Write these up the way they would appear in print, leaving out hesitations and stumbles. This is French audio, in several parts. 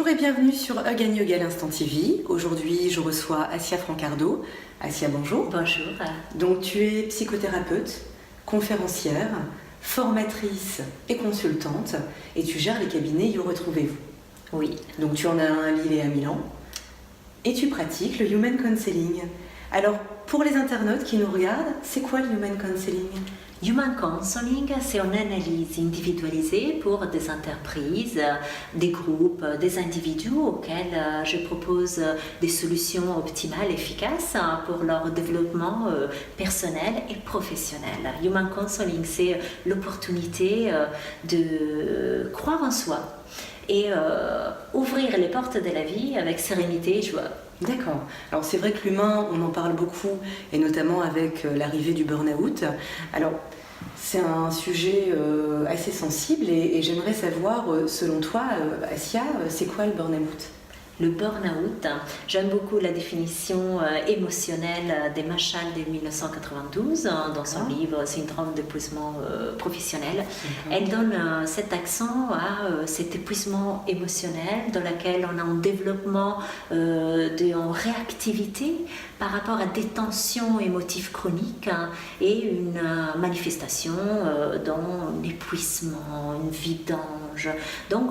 Bonjour et bienvenue sur Hug and Yoga l'Instant TV. Aujourd'hui, je reçois Assia Francardo. Assia, bonjour. Bonjour. Donc, tu es psychothérapeute, conférencière, formatrice et consultante et tu gères les cabinets You Retrouvez-vous. Oui. Donc, tu en as un à Lille et à Milan et tu pratiques le Human Counseling. Alors, pour les internautes qui nous regardent, c'est quoi le Human Counseling ? Human Counseling, c'est une analyse individualisée pour des entreprises, des groupes, des individus auxquels je propose des solutions optimales, efficaces pour leur développement personnel et professionnel. Human Counseling, c'est l'opportunité de croire en soi et ouvrir les portes de la vie avec sérénité et joie. D'accord. Alors c'est vrai que l'humain, on en parle beaucoup, et notamment avec l'arrivée du burn-out. Alors c'est un sujet assez sensible et j'aimerais savoir, selon toi, Assia, c'est quoi le burn-out ? Le burn-out, j'aime beaucoup la définition émotionnelle des Marshall de 1992 dans son livre Syndrome d'épuisement professionnel. Elle donne cet accent à cet épuisement émotionnel dans lequel on a un développement en réactivité par rapport à des tensions émotives chroniques et une manifestation dans l'épuisement, une vidange. Donc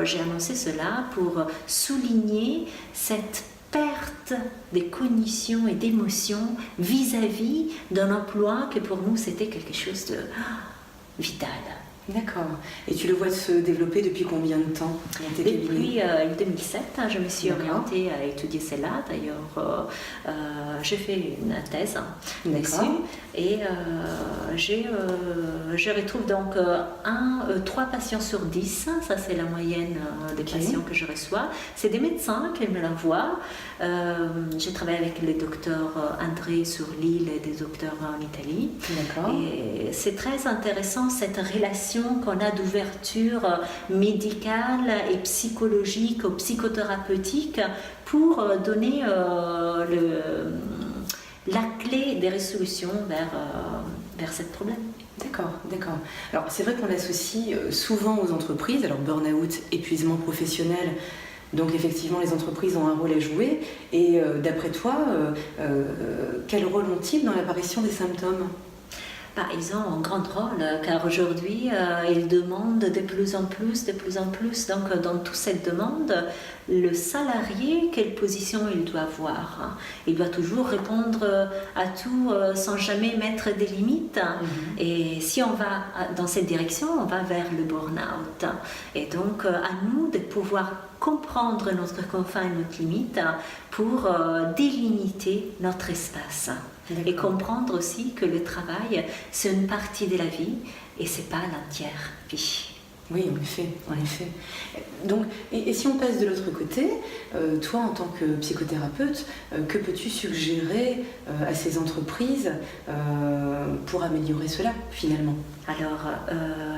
j'ai annoncé cela pour souligner cette perte des cognitions et d'émotions vis-à-vis d'un emploi que pour nous c'était quelque chose de vital. D'accord. Et tu le vois se développer depuis combien de temps dans tes cabinets ? Depuis 2007, je me suis orientée à étudier cela. D'ailleurs, j'ai fait une thèse dessus. Et je retrouve donc 3 patients sur 10. Ça, c'est la moyenne des patients que je reçois. C'est des médecins qui me l'envoient. J'ai travaillé avec les docteurs André sur l'île et des docteurs en Italie. D'accord. Et c'est très intéressant cette relation qu'on a d'ouverture médicale et psychologique ou psychothérapeutique pour donner la clé des résolutions vers ce problème. D'accord, d'accord. Alors c'est vrai qu'on l'associe souvent aux entreprises, alors burn-out, épuisement professionnel. Donc effectivement, les entreprises ont un rôle à jouer. Et d'après toi, quel rôle ont-ils dans l'apparition des symptômes ? Ils ont un grand rôle car aujourd'hui ils demandent de plus en plus. Donc dans toute cette demande, le salarié, quelle position il doit avoir ? Il doit toujours répondre à tout sans jamais mettre des limites. Et si on va dans cette direction, on va vers le burn-out. Et donc à nous de pouvoir comprendre notre confin et notre limite pour délimiter notre espace. D'accord. Et comprendre aussi que le travail, c'est une partie de la vie et c'est pas l'entière vie. Oui, en effet, en effet. Donc, et si on passe de l'autre côté, toi en tant que psychothérapeute, que peux-tu suggérer à ces entreprises pour améliorer cela finalement ? Alors,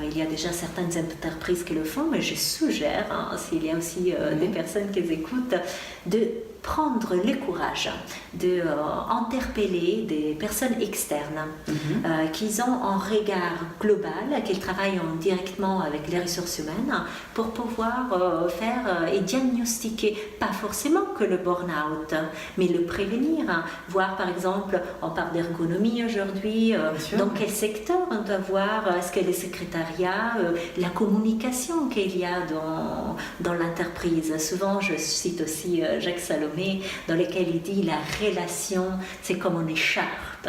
il y a déjà certaines entreprises qui le font, mais je suggère, s'il y a aussi des personnes qui écoutent, de prendre le courage d'interpeller des personnes externes qui ont un regard global, qui travaillent directement avec les ressources humaines pour pouvoir faire et diagnostiquer, pas forcément que le burn-out, mais le prévenir. Voir par exemple, on parle d'ergonomie aujourd'hui, dans quel secteur on doit voir, est-ce que le secrétariat, la communication qu'il y a dans l'entreprise. Souvent, je cite aussi Jacques Salomé, dans lequel il dit la relation, c'est comme une écharpe.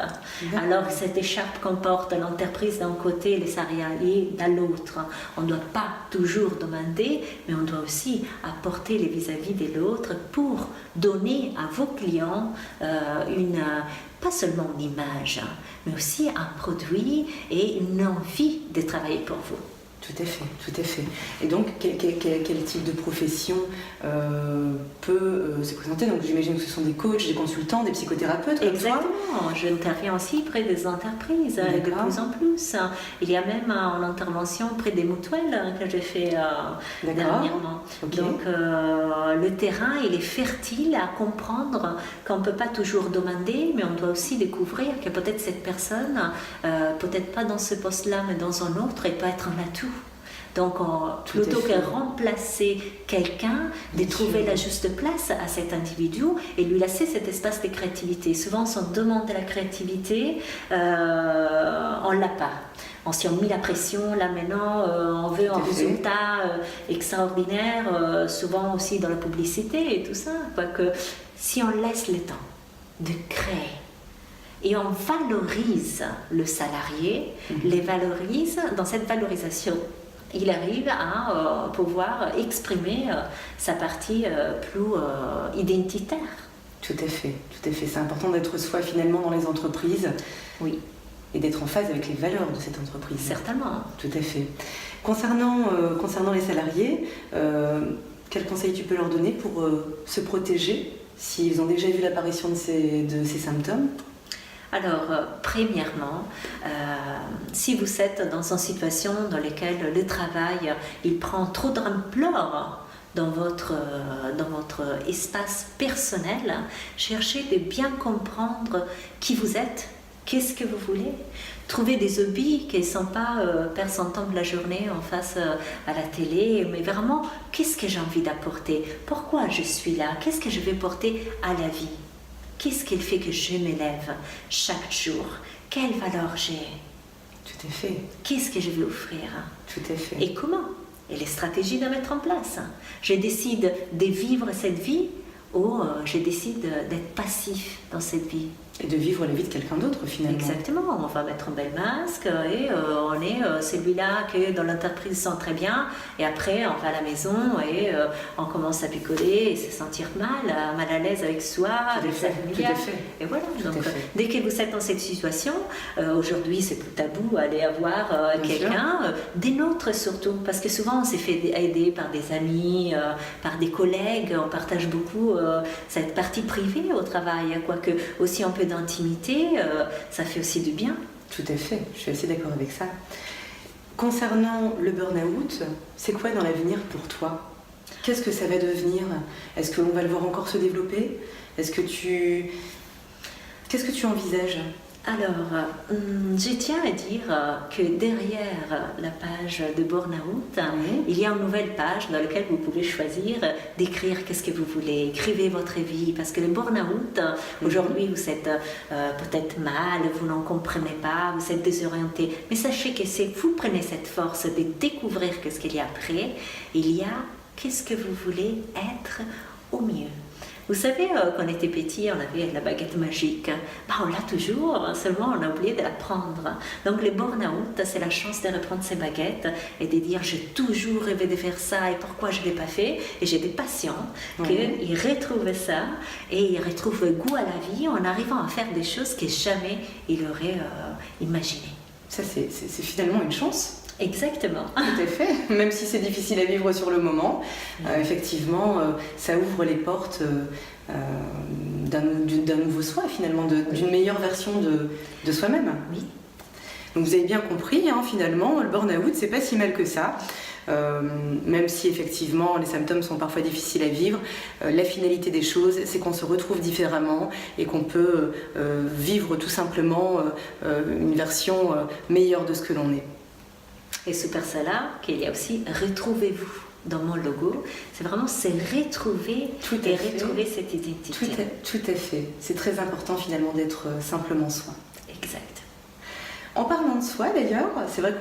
Alors cette écharpe comporte l'entreprise d'un côté et les salariés de l'autre. On ne doit pas toujours demander, mais on doit aussi apporter les vis-à-vis de l'autre pour donner à vos clients pas seulement une image, mais aussi un produit et une envie de travailler pour vous. Tout à fait, tout à fait. Et donc, quel type de profession peut se présenter ? Donc, j'imagine que ce sont des coachs, des consultants, des psychothérapeutes. Exactement. Je interviens aussi près des entreprises de plus en plus. Il y a même une intervention près des mutuelles que j'ai fait dernièrement. Okay. Donc, le terrain, il est fertile à comprendre qu'on ne peut pas toujours demander, mais on doit aussi découvrir que peut-être cette personne, peut-être pas dans ce poste-là, mais dans un autre, elle peut être un atout. Donc, plutôt que remplacer quelqu'un, de trouver la juste place à cet individu et lui laisser cet espace de créativité. Souvent, si on demande de la créativité, on ne l'a pas. Si on met la pression, là maintenant, on veut un résultat extraordinaire, souvent aussi dans la publicité et tout ça. Quoique, si on laisse le temps de créer et on valorise le salarié, les valorise, dans cette valorisation, il arrive à pouvoir exprimer sa partie plus identitaire. Tout à fait. C'est important d'être soi finalement dans les entreprises. Oui. Et d'être en phase avec les valeurs de cette entreprise. Certainement. Tout à fait. Concernant les salariés, quels conseils tu peux leur donner pour se protéger s'ils ont déjà vu l'apparition de ces symptômes? Alors, premièrement, si vous êtes dans une situation dans laquelle le travail il prend trop d'ampleur dans votre espace personnel, cherchez de bien comprendre qui vous êtes. Qu'est-ce que vous voulez? Trouver des hobbies qui ne sont pas perdre son temps de la journée en face à la télé, mais vraiment, qu'est-ce que j'ai envie d'apporter? Pourquoi je suis là? Qu'est-ce que je vais porter à la vie? Qu'est-ce qui fait que je m'élève chaque jour? Quelle valeur j'ai? Tout à fait. Qu'est-ce que je vais offrir? Tout à fait. Et comment? Et les stratégies à mettre en place. Je décide de vivre cette vie ou je décide d'être passif dans cette vie. Et de vivre la vie de quelqu'un d'autre finalement. Exactement, on va mettre un bel masque et on est celui-là qui dans l'entreprise sent très bien et après on va à la maison et on commence à picoler et se sentir mal à l'aise avec soi, avec sa famille. Et voilà, donc dès que vous êtes dans cette situation, aujourd'hui c'est plus tabou aller avoir quelqu'un, des nôtres surtout, parce que souvent on s'est fait aider par des amis, par des collègues, on partage beaucoup cette partie privée au travail, quoique aussi un peu d'intimité, ça fait aussi du bien. Tout à fait, je suis assez d'accord avec ça. Concernant le burn-out, c'est quoi dans l'avenir pour toi? Qu'est-ce que ça va devenir? Est-ce qu'on va le voir encore se développer? Qu'est-ce que tu envisages? Alors, je tiens à dire que derrière la page de Burnout, il y a une nouvelle page dans laquelle vous pouvez choisir d'écrire qu'est-ce que vous voulez. Écrivez votre vie, parce que le Burnout, aujourd'hui, vous êtes peut-être mal, vous n'en comprenez pas, vous êtes désorienté. Mais sachez que si vous prenez cette force de découvrir qu'est-ce qu'il y a après, il y a qu'est-ce que vous voulez être au mieux. Vous savez, quand on était petit, on avait la baguette magique. On l'a toujours, seulement on a oublié de la prendre. Donc le burn-out, c'est la chance de reprendre ses baguettes et de dire j'ai toujours rêvé de faire ça et pourquoi je ne l'ai pas fait. Et j'ai des patients qui retrouvent ça et ils retrouvent le goût à la vie en arrivant à faire des choses que jamais ils auraient imaginées. Ça, c'est finalement une chance. Exactement. Tout à fait. Même si c'est difficile à vivre sur le moment, effectivement, ça ouvre les portes d'un nouveau soi, finalement, d'une meilleure version de soi-même. Oui. Donc vous avez bien compris, finalement, le burn-out, c'est pas si mal que ça. Même si effectivement les symptômes sont parfois difficiles à vivre, la finalité des choses, c'est qu'on se retrouve différemment et qu'on peut vivre tout simplement une version meilleure de ce que l'on est. Et super cela, qu'il y a aussi retrouvez-vous dans mon logo, c'est vraiment se retrouver retrouver cette identité. Tout à fait. C'est très important finalement d'être simplement soi. Exact. En parlant de soi d'ailleurs, c'est vrai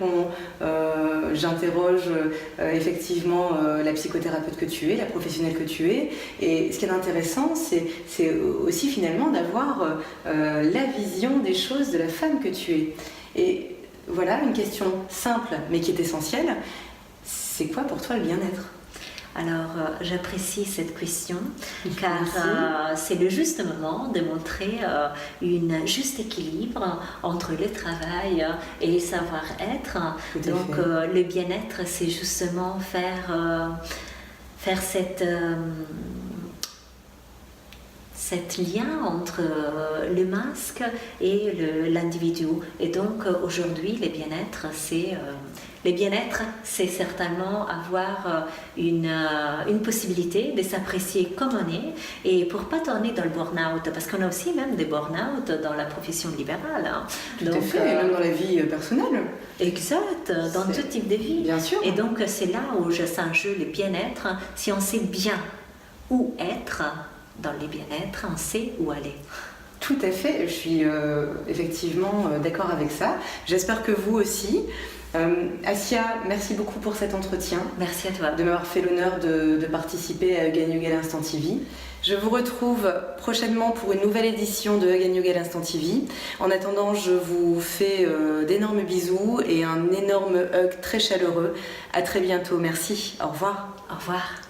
j'interroge effectivement la psychothérapeute que tu es, la professionnelle que tu es, et ce qui est intéressant, c'est aussi finalement d'avoir la vision des choses de la femme que tu es. Et voilà une question simple mais qui est essentielle. C'est quoi pour toi le bien-être? Alors, j'apprécie cette question car c'est le juste moment de montrer un juste équilibre entre le travail et le savoir-être. Donc, le bien-être, c'est justement faire cette cet lien entre le masque et l'individu. Et donc aujourd'hui, le bien-être, c'est certainement avoir une possibilité de s'apprécier comme on est et pour pas tourner dans le burn-out, parce qu'on a aussi même des burn-out dans la profession libérale. Hein. Tout à fait, et même dans la vie personnelle. Exact, dans tout type de vie. Bien sûr. Et donc c'est là où c'est un jeu, le bien-être. Si on sait bien où être dans le bien-être, on sait où aller. Tout à fait, je suis effectivement d'accord avec ça. J'espère que vous aussi. Assia, merci beaucoup pour cet entretien. Merci à toi. De m'avoir fait l'honneur de participer à Hug & Yoga l'Instant TV. Je vous retrouve prochainement pour une nouvelle édition de Hug & Yoga l'Instant TV. En attendant, je vous fais d'énormes bisous et un énorme hug très chaleureux. À très bientôt. Merci. Au revoir. Au revoir.